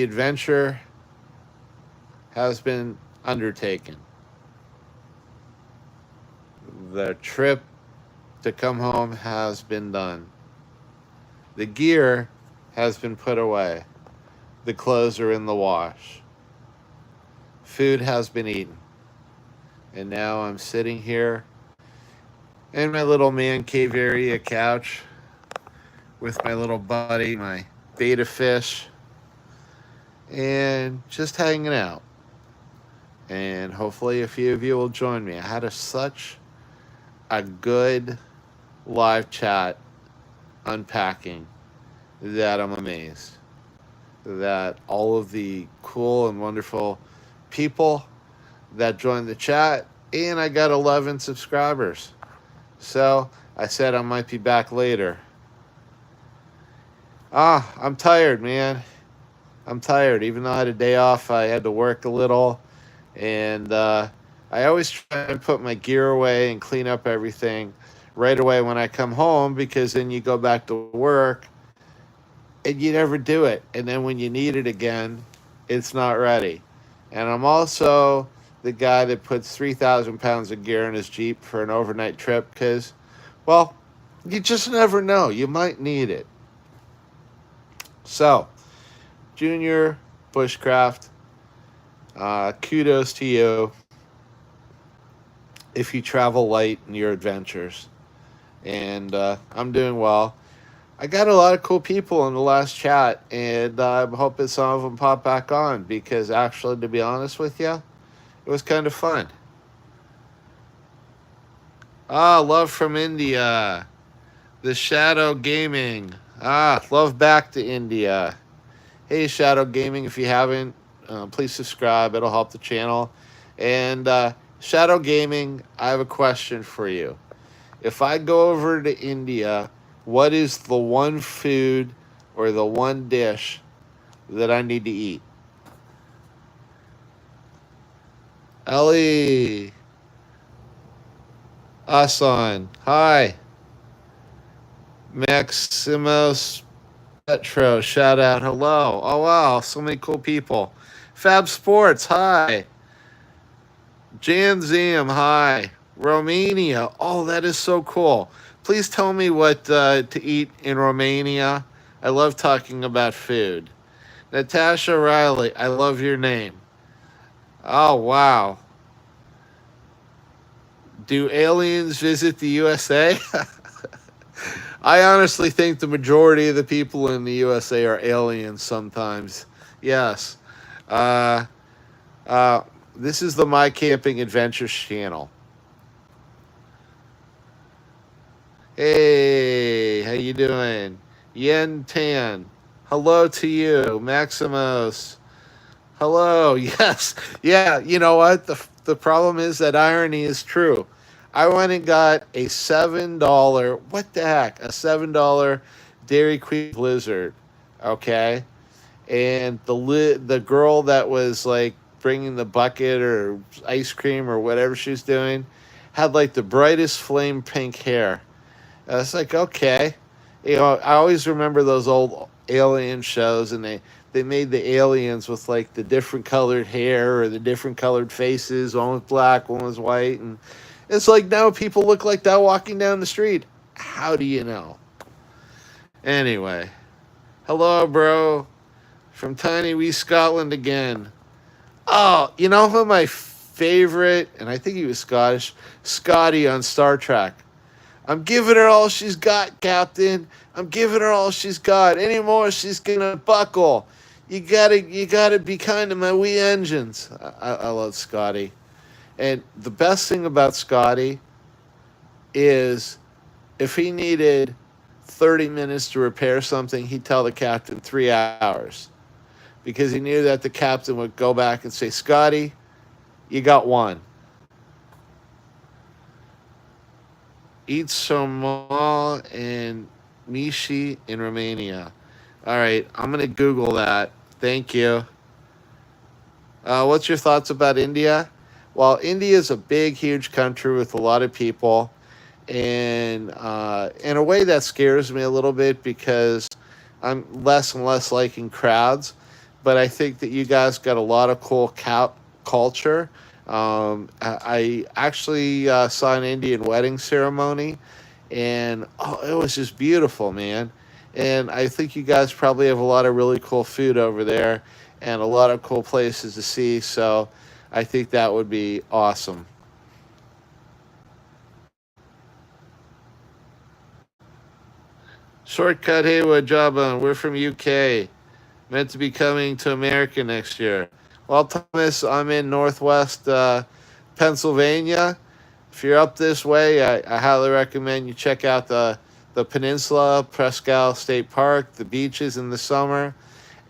adventure has been undertaken. The trip to come home has been done. The gear has been put away. The clothes are in the wash. Food has been eaten. And now I'm sitting here in my little man cave area couch with my little buddy, my beta fish, and just hanging out. And hopefully a few of you will join me. I had such a good live chat unpacking that I'm amazed that all of the cool and wonderful people that joined the chat, and I got 11 subscribers. So I said I might be back later. I'm tired, man. I'm tired. Even though I had a day off, I had to work a little. And I always try and put my gear away and clean up everything right away when I come home, because then you go back to work and you never do it. And then when you need it again, it's not ready. And I'm also the guy that puts 3,000 pounds of gear in his Jeep for an overnight trip because, well, you just never know. You might need it. So, Junior Bushcraft, kudos to you if you travel light in your adventures. And I'm doing well. I got a lot of cool people in the last chat, and I'm hoping some of them pop back on because, actually, to be honest with you, it was kind of fun. Love from India. The Shadow Gaming. Love back to India. Hey, Shadow Gaming, if you haven't, please subscribe. It'll help the channel. And Shadow Gaming, I have a question for you. If I go over to India, what is the one food or the one dish that I need to eat? Ellie. Asan. Hi. Maximos Petro. Shout out. Hello. Oh, wow. So many cool people. Fab Sports. Hi. Jan Zam. Hi. Romania. Oh, that is so cool. Please tell me what to eat in Romania. I love talking about food. Natasha Riley. I love your name. Oh, wow. Do aliens visit the USA? I honestly think the majority of the people in the USA are aliens sometimes. Yes. Uh, this is the My Camping Adventures channel. Hey, how you doing? Yen Tan. Hello to you. Maximos. Hello. Yes. Yeah, you know what? The problem is that irony is true. I went and got a $7, what the heck? A $7 Dairy Queen Blizzard, okay? And the girl that was like bringing the bucket or ice cream or whatever she was doing had like the brightest flame pink hair. I was like, okay. You know, I always remember those old alien shows, and they made the aliens with like the different colored hair or the different colored faces. One was black, one was white, and it's like now people look like that walking down the street. How do you know? Anyway, hello, bro, from Tiny Wee Scotland again. Oh, you know who my favorite, and I think he was Scottish, Scotty on Star Trek. I'm giving her all she's got, Captain. I'm giving her all she's got. Any more, she's gonna buckle. You gotta be kind to my wee engines. I love Scotty. And the best thing about Scotty is if he needed 30 minutes to repair something, he'd tell the captain 3 hours. Because he knew that the captain would go back and say, Scotty, you got one. Eat Somal and Mishi in Romania. All right, I'm going to Google that. Thank you. What's your thoughts about India? Well, India is a big, huge country with a lot of people. And in a way that scares me a little bit because I'm less and less liking crowds. but I think that you guys got a lot of cool culture. I actually saw an Indian wedding ceremony, and oh, it was just beautiful, man. And I think you guys probably have a lot of really cool food over there, and a lot of cool places to see. So I think that would be awesome. Shortcut Haywood Jawbone, we're from UK. Meant to be coming to America next year. Well, Thomas, I'm in Northwest Pennsylvania. If you're up this way, I highly recommend you check out the peninsula, Presque State Park, the beaches in the summer.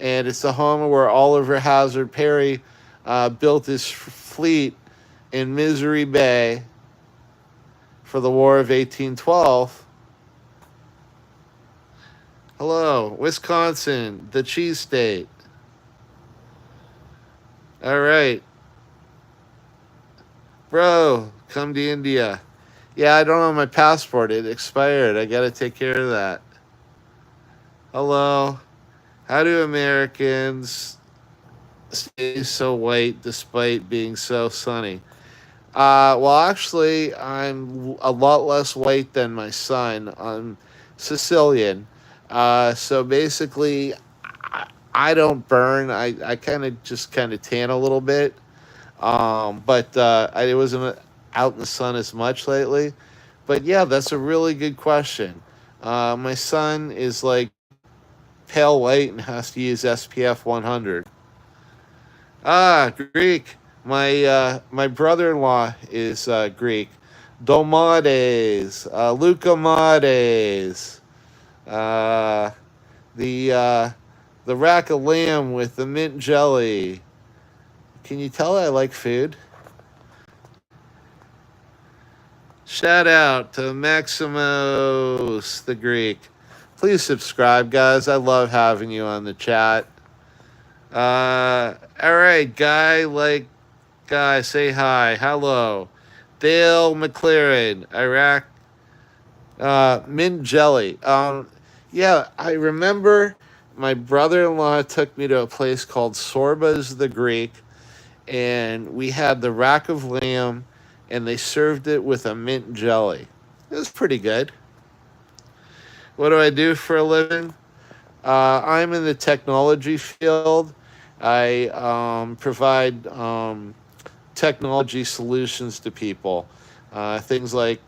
And it's the home where Oliver Hazard Perry built his fleet in Misery Bay for the War of 1812. Hello, Wisconsin, the cheese state. All right, bro, come to India. Yeah, I don't have my passport. It expired. I got to take care of that. Hello. How do Americans stay so white despite being so sunny? Well, actually, I'm a lot less white than my son. I'm Sicilian. So basically, I don't burn. I kind of tan a little bit. But I wasn't out in the sun as much lately. But yeah, that's a really good question. My son is like pale white and has to use SPF 100. Ah, Greek. My brother-in-law is Greek. Domades, Lucamades, uh, the rack of lamb with the mint jelly. Can you tell I like food? Shout out to Maximos, the Greek. Please subscribe, guys. I love having you on the chat. All right, guy, say hi. Hello. Dale McLaren, Iraq. Mint jelly. Yeah, I remember my brother-in-law took me to a place called Sorba's the Greek, and we had the rack of lamb, and they served it with a mint jelly. It was pretty good. What do I do for a living? I'm in the technology field. I provide technology solutions to people. Things like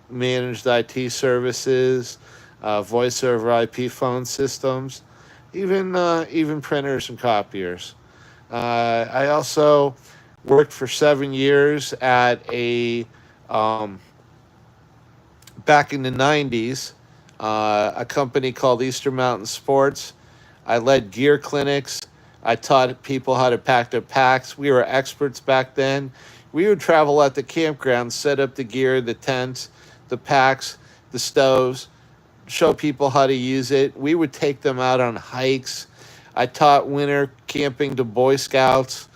managed IT services, voice over IP phone systems, even printers and copiers. I also worked for 7 years at back in the 90s, a company called Eastern Mountain Sports. I led gear clinics. I taught people how to pack their packs. We were experts back then. We would travel at the campground, set up the gear, the tents, the packs, the stoves, show people how to use it. We would take them out on hikes. I taught winter camping to Boy Scouts.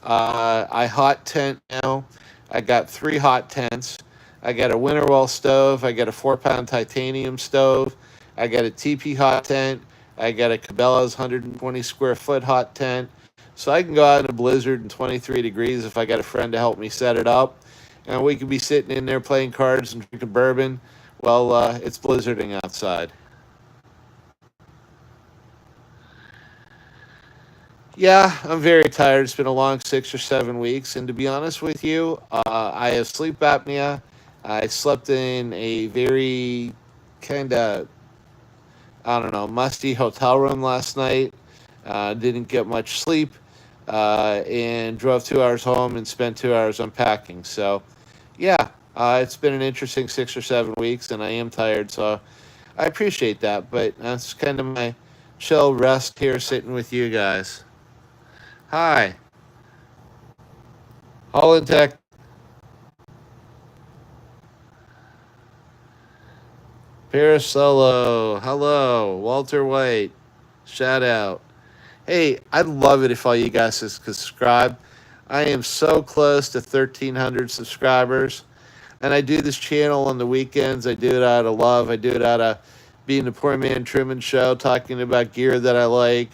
I hot tent now. I got 3 hot tents. I got a winter well stove. I got a 4-pound titanium stove. I got a TP hot tent. I got a Cabela's 120 square foot hot tent. So I can go out in a blizzard in 23 degrees if I got a friend to help me set it up. And we could be sitting in there playing cards and drinking bourbon while it's blizzarding outside. Yeah, I'm very tired. It's been a long 6 or 7 weeks. And to be honest with you, I have sleep apnea. I slept in a very kind of, I don't know, musty hotel room last night. Didn't get much sleep and drove 2 hours home and spent 2 hours unpacking. So, yeah, it's been an interesting 6 or 7 weeks, and I am tired. So I appreciate that. But that's kind of my chill rest here sitting with you guys. Hi, Holland Tech. Paris Solo. Hello, Walter White. Shout out. Hey, I'd love it if all you guys would subscribe. I am so close to 1,300 subscribers. And I do this channel on the weekends. I do it out of love. I do it out of being the Poor Man Truman Show, talking about gear that I like,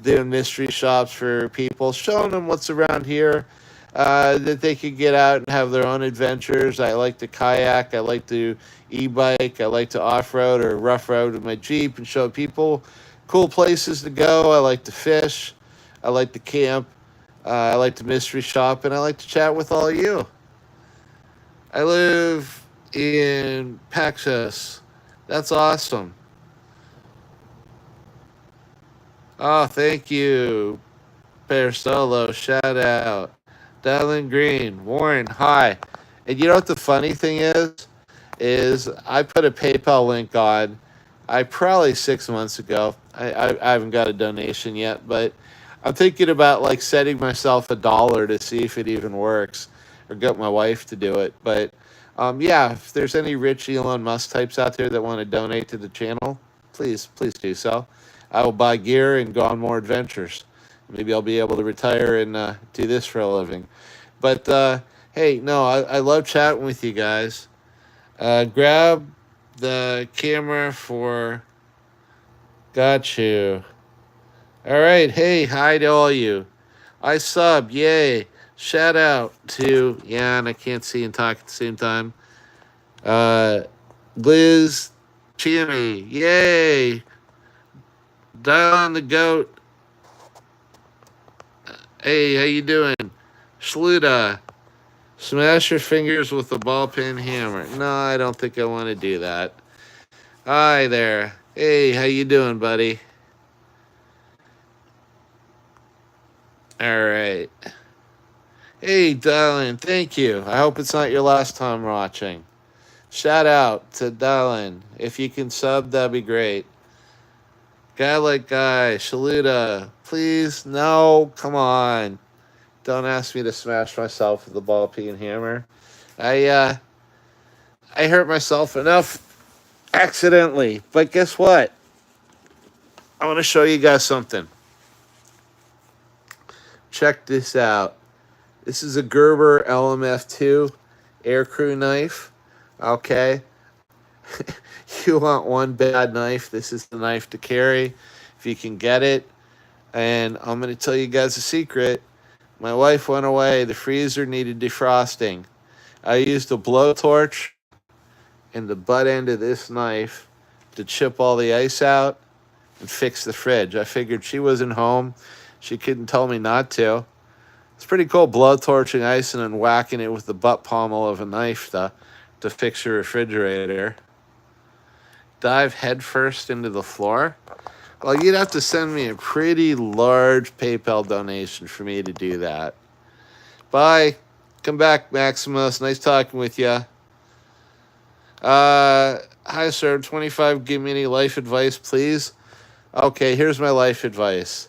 doing mystery shops for people, showing them what's around here, that they could get out and have their own adventures. I like to kayak. I like to e-bike. I like to off-road or rough road with my Jeep and show people cool places to go. I like to fish. I like to camp. I like to mystery shop, and I like to chat with all of you. I live in Texas. That's awesome. Oh, thank you, Bear Solo. Shout out. Dylan Green. Warren, hi. And you know what the funny thing is I put a PayPal link on. I probably 6 months ago. I haven't got a donation yet, but I'm thinking about like setting myself $1 to see if it even works, or get my wife to do it. But yeah, if there's any rich Elon Musk types out there that want to donate to the channel, please do so. I will buy gear and go on more adventures. Maybe I'll be able to retire and do this for a living. But hey, no, I love chatting with you guys. Grab the camera for got you. All right, hey, hi to all you. I sub, yay. Shout out to, yeah, and I can't see and talk at the same time. Liz, Jimmy, yay. Dial on the goat. Hey, how you doing? Schluta, smash your fingers with a ball peen hammer. No, I don't think I want to do that. Hi there. Hey, how you doing, buddy? All right. Hey, Dylan, thank you. I hope it's not your last time watching. Shout out to Dylan. If you can sub, that'd be great. Guy like guy, Shaluta, please, no, come on. Don't ask me to smash myself with the ball peen hammer. I hurt myself enough accidentally. But guess what? I want to show you guys something. Check this out. This is a Gerber LMF2 aircrew knife. Okay. You want one bad knife, this is the knife to carry if you can get it. And I'm going to tell you guys a secret. My wife went away. The freezer needed defrosting. I used a blowtorch and the butt end of this knife to chip all the ice out and fix the fridge. I figured she wasn't home. She couldn't tell me not to. It's pretty cool blowtorching ice and then whacking it with the butt pommel of a knife to fix your refrigerator. Dive headfirst into the floor. Well, you'd have to send me a pretty large PayPal donation for me to do that. Bye. Come back, Maximus. Nice talking with you. Hi, sir. 25. Give me any life advice, please. Okay, here's my life advice.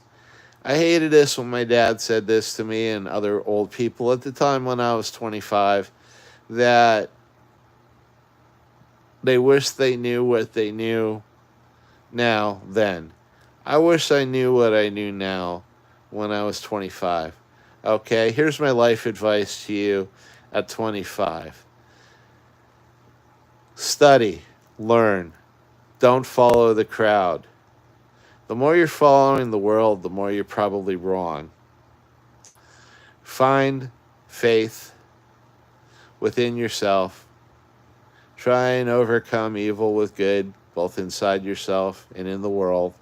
I hated this when my dad said this to me and other old people at the time when I was 25, that they wish they knew what they knew now then. I wish I knew what I knew now when I was 25. Okay, here's my life advice to you at 25. Study, learn, don't follow the crowd. The more you're following the world, the more you're probably wrong. Find faith within yourself. Try and overcome evil with good, both inside yourself and in the world.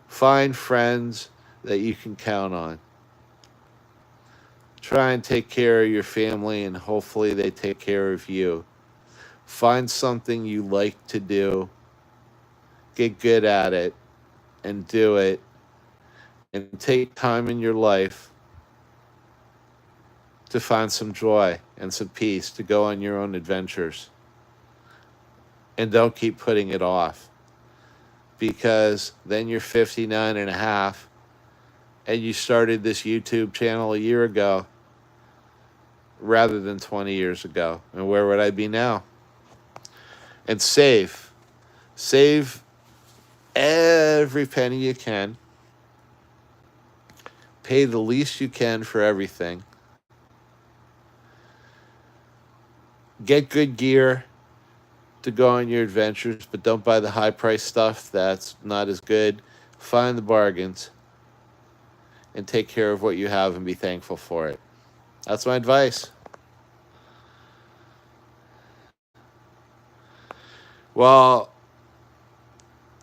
Find friends that you can count on. Try and take care of your family, and hopefully they take care of you. Find something you like to do. Get good at it and do it. And take time in your life to find some joy and some peace, to go on your own adventures. And don't keep putting it off, because then you're 59 and a half and you started this YouTube channel a year ago rather than 20 years ago. And where would I be now? And save every penny you can. Pay the least you can for everything. Get good gear to go on your adventures, but don't buy the high price stuff that's not as good. Find the bargains. and take care of what you have and be thankful for it. That's my advice. Well,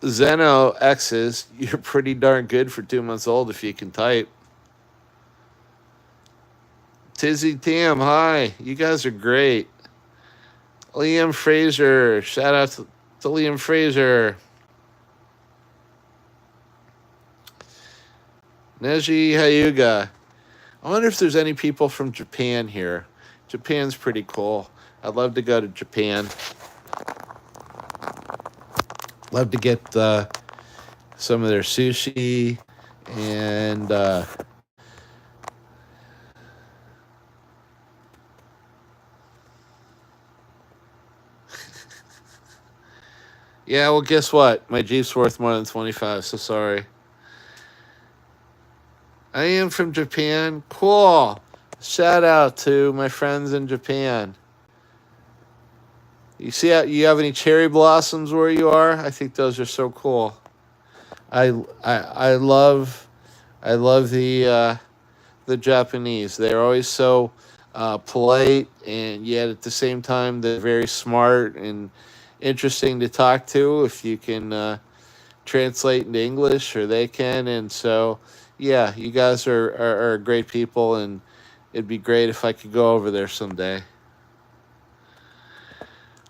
Zeno X's, you're pretty darn good for 2 months old if you can type. Tizzy Tam, hi. You guys are great. Liam Fraser, shout out to Liam Fraser. Neji Hyuga. I wonder if there's any people from Japan here. Japan's pretty cool. I'd love to go to Japan. Love to get some of their sushi and yeah, well, guess what? My Jeep's worth more than 25, so sorry. I am from Japan. Cool. Shout out to my friends in Japan. You see, you have any cherry blossoms where you are? I think those are so cool. I love the Japanese. They're always so polite, and yet at the same time they're very smart and interesting to talk to if you can translate into English, or they can. And so, yeah, you guys are great people, and it'd be great if I could go over there someday.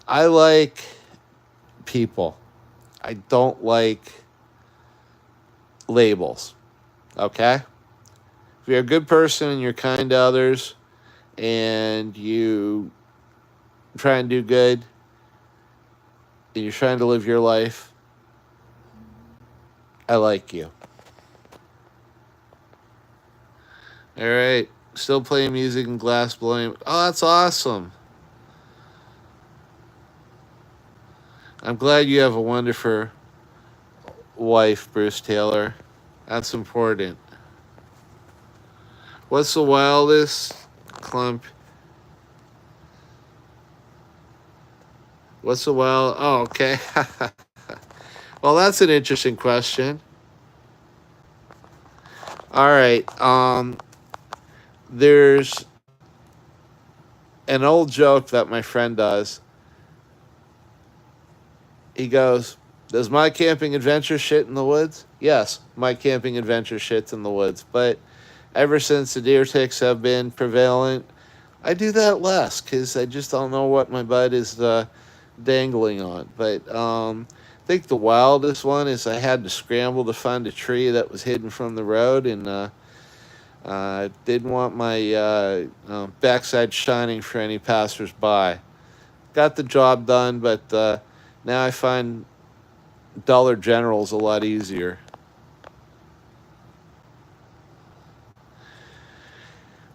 I like people. I don't like labels. Okay? If you're a good person and you're kind to others and you try and do good and you're trying to live your life, I like you. All right. Still playing music and glass blowing. Oh, that's awesome. I'm glad you have a wonderful wife, Bruce Taylor. That's important. What's the wildest clump? What's the wild? Oh, okay. Well, that's an interesting question. All right. There's an old joke that my friend does. He goes, does my camping adventure shit in the woods? Yes, my camping adventure shits in the woods. But ever since the deer ticks have been prevalent, I do that less because I just don't know what my butt is dangling on. But I think the wildest one is I had to scramble to find a tree that was hidden from the road, and didn't want my backside shining for any passersby. Got the job done, but now I find Dollar General's a lot easier.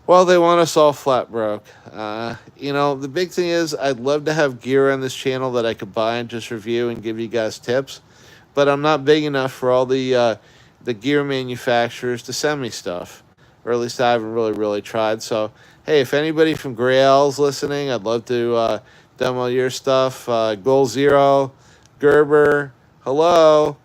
Well, they want us all flat broke. The big thing is I'd love to have gear on this channel that I could buy and just review and give you guys tips. But I'm not big enough for all the gear manufacturers to send me stuff. Or at least I haven't really tried. So, hey, if anybody from Grail's listening, I'd love to demo your stuff. Goal Zero, Gerber, hello.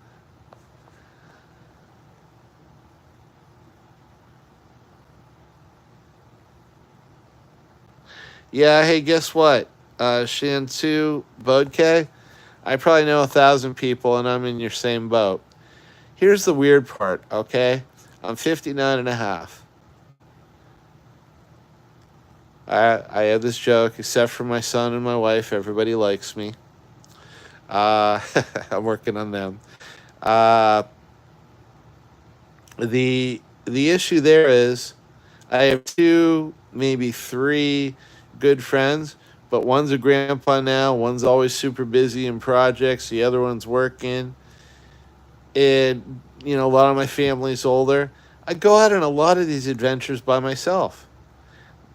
Yeah, hey, guess what? Shantu Bodke, I probably know 1,000 people, and I'm in your same boat. Here's the weird part, okay? I'm 59 and a half. I have this joke, except for my son and my wife, everybody likes me. I'm working on them. The issue there is I have 2, maybe 3 good friends, but one's a grandpa now, one's always super busy in projects, the other one's working. And, a lot of my family's older. I go out on a lot of these adventures by myself.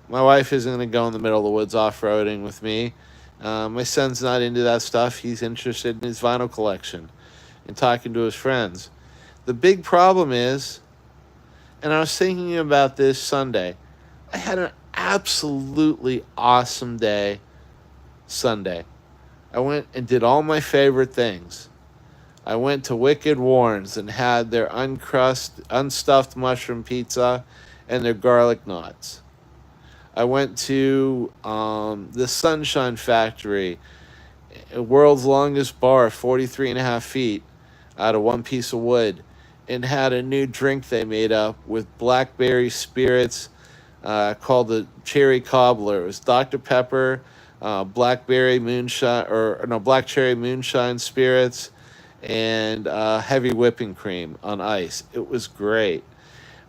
My wife isn't going to go in the middle of the woods off-roading with me. My son's not into that stuff. He's interested in his vinyl collection and talking to his friends. The big problem is, and I was thinking about this Sunday, I had an absolutely awesome day Sunday. I went and did all my favorite things. I went to Wicked Warren's and had their unstuffed mushroom pizza and their garlic knots. I went to the Sunshine Factory, world's longest bar, 43 and a half feet out of one piece of wood, and had a new drink they made up with blackberry spirits called the Cherry Cobbler. It was Dr. Pepper, blackberry moonshine, or no, black cherry moonshine spirits, and heavy whipping cream on ice. It was great.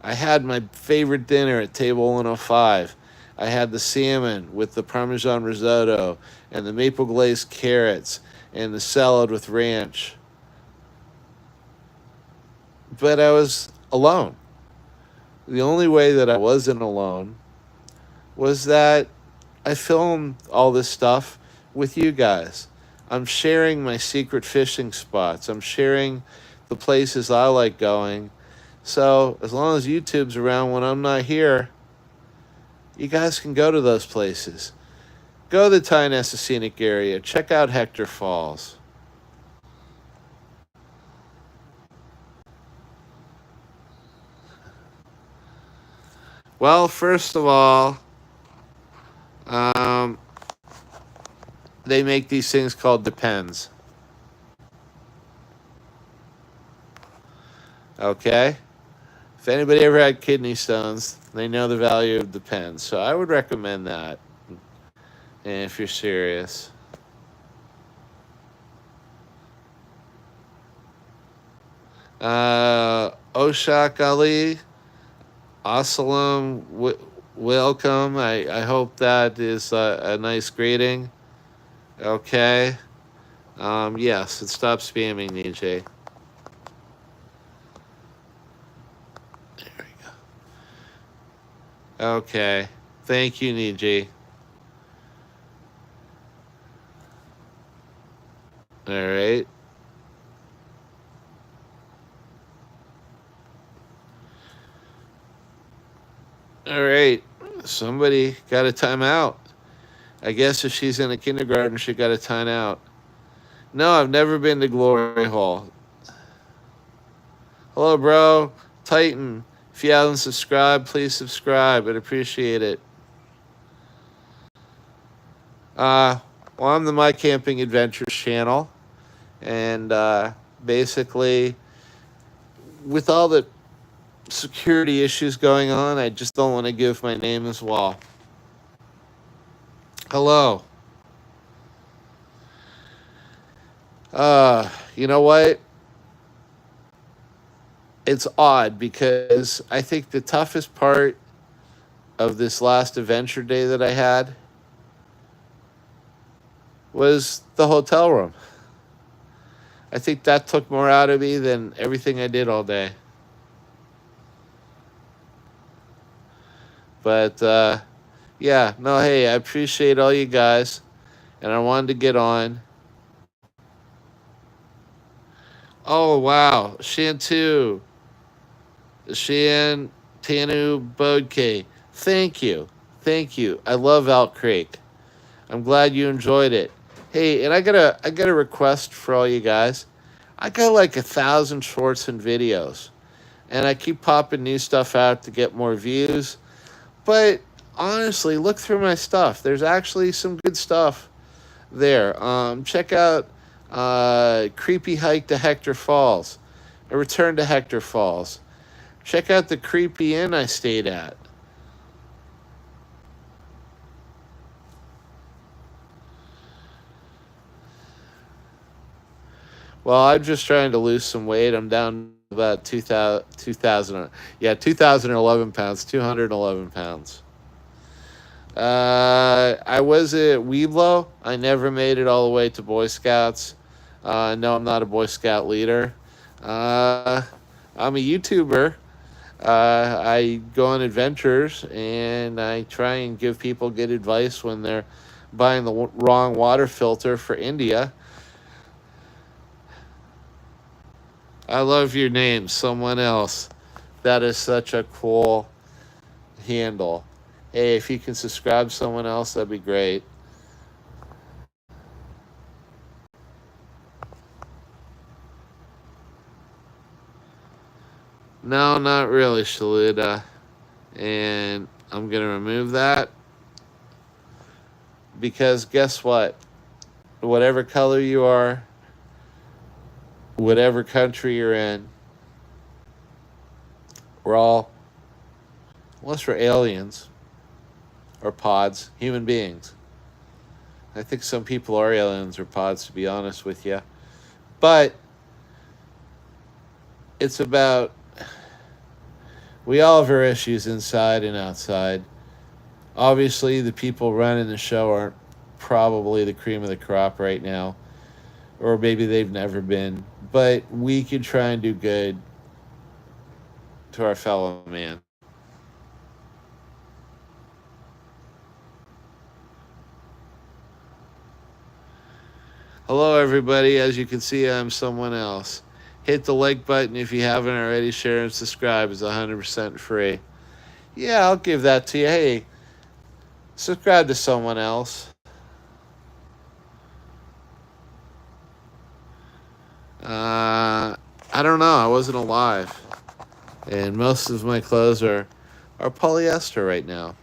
I had my favorite dinner at table 105. I had the salmon with the Parmesan risotto and the maple glazed carrots and the salad with ranch. But I was alone. The only way that I wasn't alone was that I filmed all this stuff with you guys. I'm sharing my secret fishing spots. I'm sharing the places I like going. So as long as YouTube's around when I'm not here, you guys can go to those places. Go to the Tynessa Scenic Area. Check out Hector Falls. Well, first of all, um, they make these things called Depends. Okay? If anybody ever had kidney stones, they know the value of Depends. So I would recommend that if you're serious. Oshak Ali, Assalam, welcome. I hope that is a nice greeting. Okay. Yes, and stop spamming, DJ. There we go. Okay. Thank you, Niji. All right. All right. Somebody got a timeout. I guess if she's in a kindergarten, she got a timeout. No, I've never been to Glory Hall. Hello, bro. Titan. If you haven't subscribed, please subscribe. I'd appreciate it. Well, I'm the My Camping Adventures channel. And basically, with all the security issues going on, I just don't want to give my name as well. Hello. You know what? It's odd because I think the toughest part of this last adventure day that I had was the hotel room. I think that took more out of me than everything I did all day. But yeah, no, hey, I appreciate all you guys, and I wanted to get on. Oh wow, Shantu, Shan Tanu Bodke. Thank you. Thank you. I love Elk Creek. I'm glad you enjoyed it. Hey, and I got a request for all you guys. I got like 1,000 shorts and videos. And I keep popping new stuff out to get more views. But honestly, look through my stuff. There's actually some good stuff there. Check out Creepy Hike to Hector Falls. A Return to Hector Falls. Check out the creepy inn I stayed at. Well, I'm just trying to lose some weight. I'm down about 2,011 pounds, 211 pounds. I was at Weeblo. I never made it all the way to Boy Scouts. No, I'm not a Boy Scout leader. I'm a YouTuber. I go on adventures and I try and give people good advice when they're buying the wrong water filter for India. I love your name, someone else. That is such a cool handle. Hey, if you can subscribe someone else, that'd be great. No, not really, Shaluda. And I'm going to remove that because guess what? Whatever color you are, whatever country you're in, we're all, unless we're aliens or pods, human beings. I think some people are aliens or pods, to be honest with you. But it's about, we all have our issues inside and outside. Obviously, the people running the show aren't probably the cream of the crop right now, or maybe they've never been. But we can try and do good to our fellow man. Hello, everybody. As you can see, I'm someone else. Hit the like button if you haven't already. Share and subscribe is 100% free. Yeah, I'll give that to you. Hey, subscribe to someone else. I don't know. I wasn't alive. And most of my clothes are polyester right now.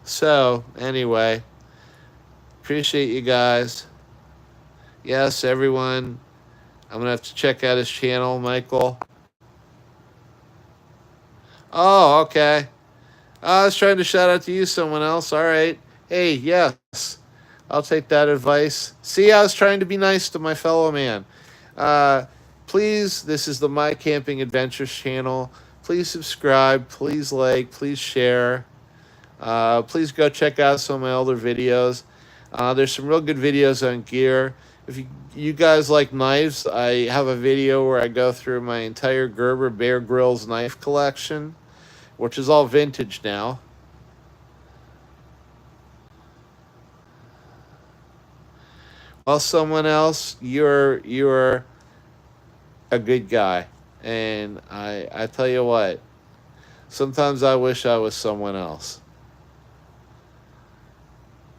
So, anyway, appreciate you guys. Yes, everyone. I'm going to have to check out his channel, Michael. Oh, okay. I was trying to shout out to you, someone else. All right. Hey, yes. I'll take that advice. See, I was trying to be nice to my fellow man. Uh, please, this is the My Camping Adventures channel. Please subscribe. Please like. Please share. Please go check out some of my older videos. There's some real good videos on gear. If you guys like knives, I have a video where I go through my entire Gerber Bear Grylls knife collection, which is all vintage now. Well, someone else, you're a good guy, and I tell you what, sometimes I wish I was someone else.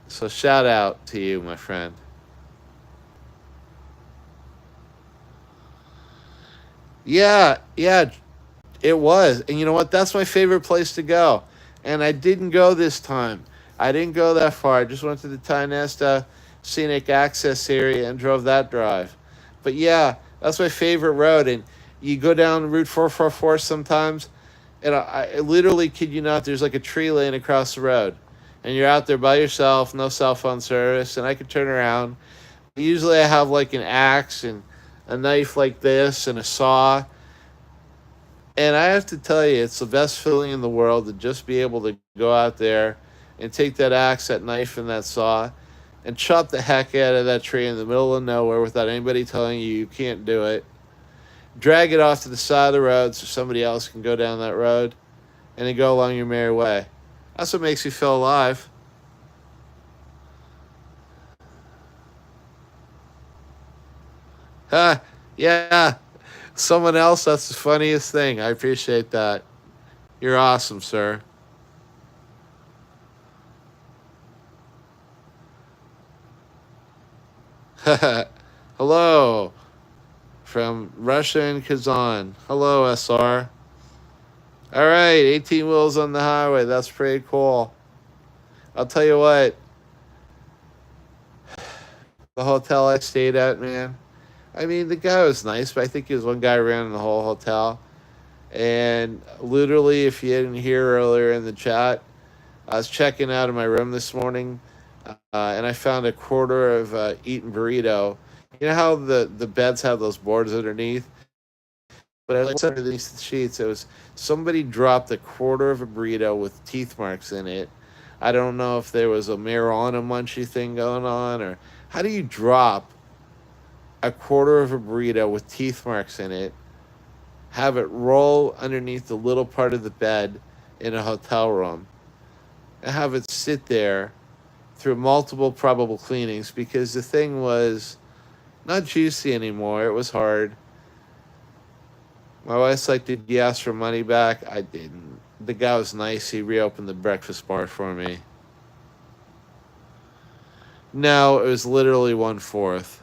So shout out to you, my friend. Yeah, it was. And you know what? That's my favorite place to go. And I didn't go this time. I didn't go that far. I just went to the Tynesta Scenic Access area and drove that drive. But yeah, that's my favorite road. And you go down Route 444 sometimes, and I literally kid you not, there's like a tree laying across the road. And you're out there by yourself, no cell phone service, and I could turn around. Usually I have like an axe and a knife like this and a saw. And I have to tell you, it's the best feeling in the world to just be able to go out there and take that axe, that knife, and that saw and chop the heck out of that tree in the middle of nowhere without anybody telling you you can't do it. Drag it off to the side of the road so somebody else can go down that road and then go along your merry way. That's what makes you feel alive. Huh? Yeah. Someone else, that's the funniest thing. I appreciate that. You're awesome, sir. Hello from Russia and Kazan. Hello, SR. All right, 18 wheels on the highway. That's pretty cool. I'll tell you what, the hotel I stayed at, man. I mean, the guy was nice, but I think he was one guy around the whole hotel. And literally, if you didn't hear earlier in the chat, I was checking out of my room this morning, and I found a quarter of eaten burrito. You know how the beds have those boards underneath? But I was underneath the sheets. It was somebody dropped a quarter of a burrito with teeth marks in it. I don't know if there was a marijuana munchie thing going on, or how do you drop a quarter of a burrito with teeth marks in it, have it roll underneath the little part of the bed in a hotel room, and have it sit there through multiple probable cleanings because the thing was not juicy anymore. It was hard. My wife's like, did you ask for money back? I didn't. The guy was nice. He reopened the breakfast bar for me. No, it was literally 1/4.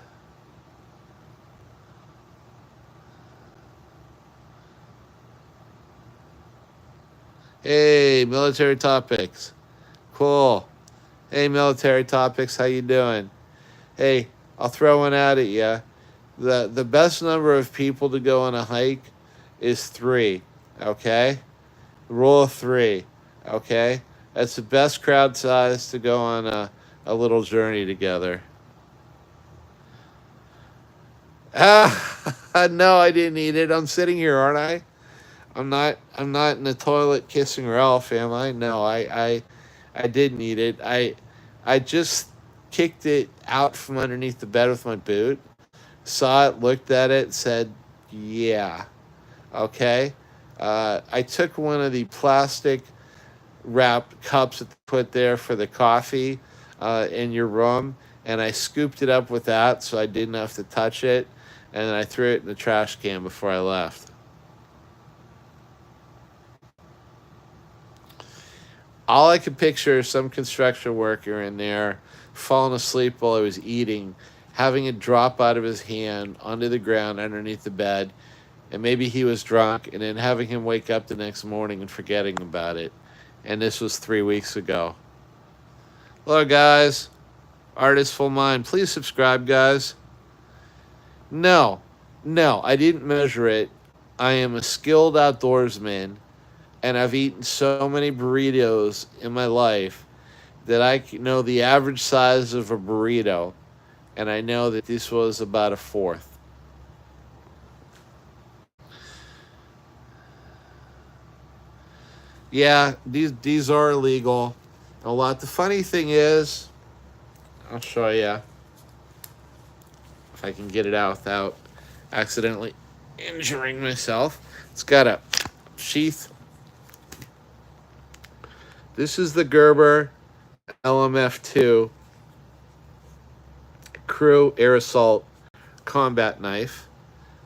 Hey, military topics. Cool. Hey, military topics, how you doing? Hey, I'll throw one out at you. The best number of people to go on a hike is three. Okay, rule of three. Okay, that's the best crowd size to go on a little journey together. No, I didn't eat it. I'm sitting here, aren't I? I'm not. I'm not in the toilet kissing Ralph, am I? No, I didn't eat it. I just kicked it out from underneath the bed with my boot. Saw it, looked at it, said, "Yeah, okay." I took one of the plastic wrapped cups that they put there for the coffee in your room, and I scooped it up with that, so I didn't have to touch it, and then I threw it in the trash can before I left. All I could picture is some construction worker in there falling asleep while I was eating, having it drop out of his hand onto the ground underneath the bed, and maybe he was drunk, and then having him wake up the next morning and forgetting about it. And this was 3 weeks ago. Hello, guys. Artistful Mind. Please subscribe, guys. No, no, I didn't measure it. I am a skilled outdoorsman, and I've eaten so many burritos in my life that I know the average size of a burrito, and I know that this was about a fourth. Yeah, these are illegal. A lot. The funny thing is, I'll show you if I can get it out without accidentally injuring myself. It's got a sheath. This is the Gerber LMF2 Crew Air Assault Combat Knife,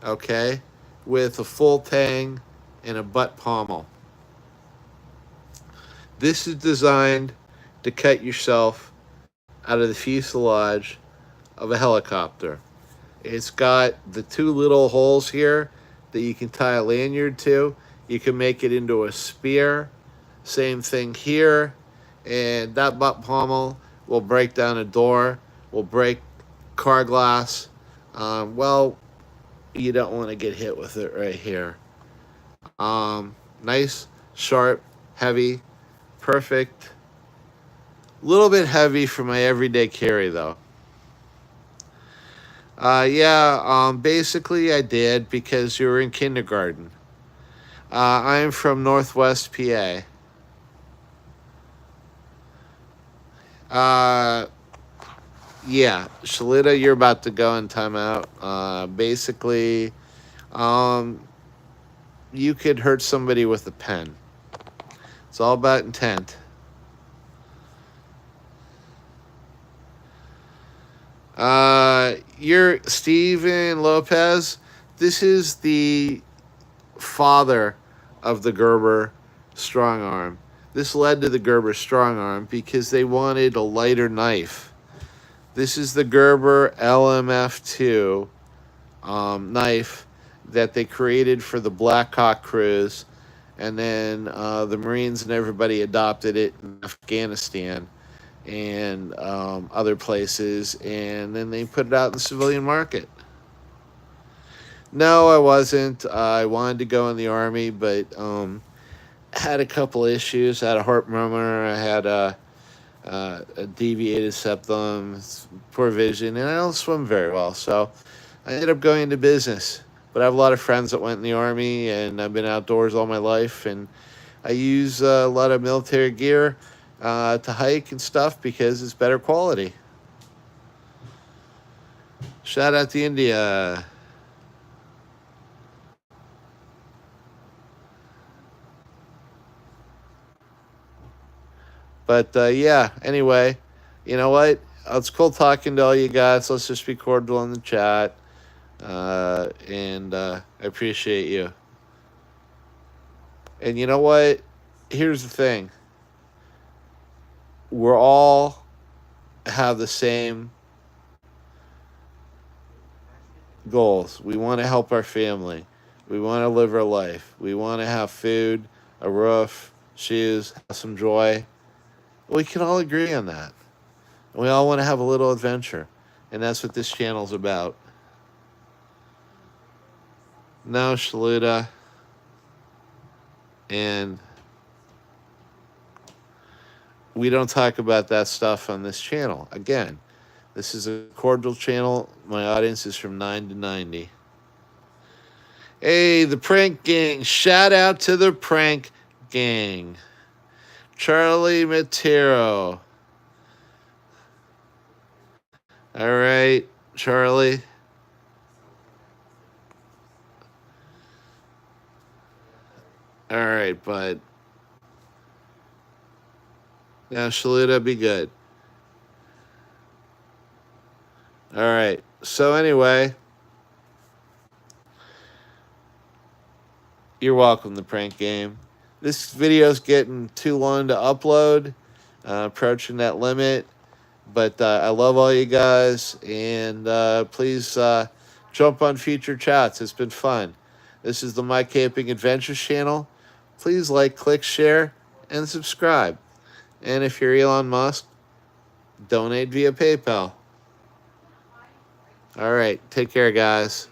okay, with a full tang and a butt pommel. This is designed to cut yourself out of the fuselage of a helicopter. It's got the two little holes here that you can tie a lanyard to. You can make it into a spear. Same thing here. And that butt pommel will break down a door, will break car glass. Well, you don't want to get hit with it right here. Nice, sharp, heavy, perfect. A little bit heavy for my everyday carry, though. Basically I did because you were in kindergarten. I'm from Northwest PA. Shalita, you're about to go in timeout. Basically, you could hurt somebody with a pen. It's all about intent. You're Steven Lopez. This is the father of the Gerber strong arm. This led to the Gerber strong arm because they wanted a lighter knife. This is the Gerber LMF2 knife that they created for the Black Hawk cruise, and then the Marines and everybody adopted it in Afghanistan and other places, and then they put it out in the civilian market. No, I wasn't. I wanted to go in the Army, but had a couple issues. I had a heart murmur. I had a deviated septum, poor vision, and I don't swim very well. So I ended up going into business. But I have a lot of friends that went in the Army, and I've been outdoors all my life, and I use a lot of military gear to hike and stuff because it's better quality. Shout out to India. But anyway, you know what? It's cool talking to all you guys. Let's just be cordial in the chat. And I appreciate you. And you know what? Here's the thing. We're all have the same goals. We want to help our family. We want to live our life. We want to have food, a roof, shoes, have some joy. We can all agree on that. We all want to have a little adventure. And that's what this channel's about. No, Shaluta. And we don't talk about that stuff on this channel. Again, this is a cordial channel. My audience is from 9 to 90. Hey, the prank gang. Shout out to the prank gang. Charlie Matero. All right, Charlie. All right, bud. Now, Shaluta, be good. All right. So anyway, you're welcome, the prank game. This video's getting too long to upload, approaching that limit. But I love all you guys, and please jump on future chats. It's been fun. This is the My Camping Adventures channel. Please like, click, share, and subscribe. And if you're Elon Musk, donate via PayPal. All right, take care, guys.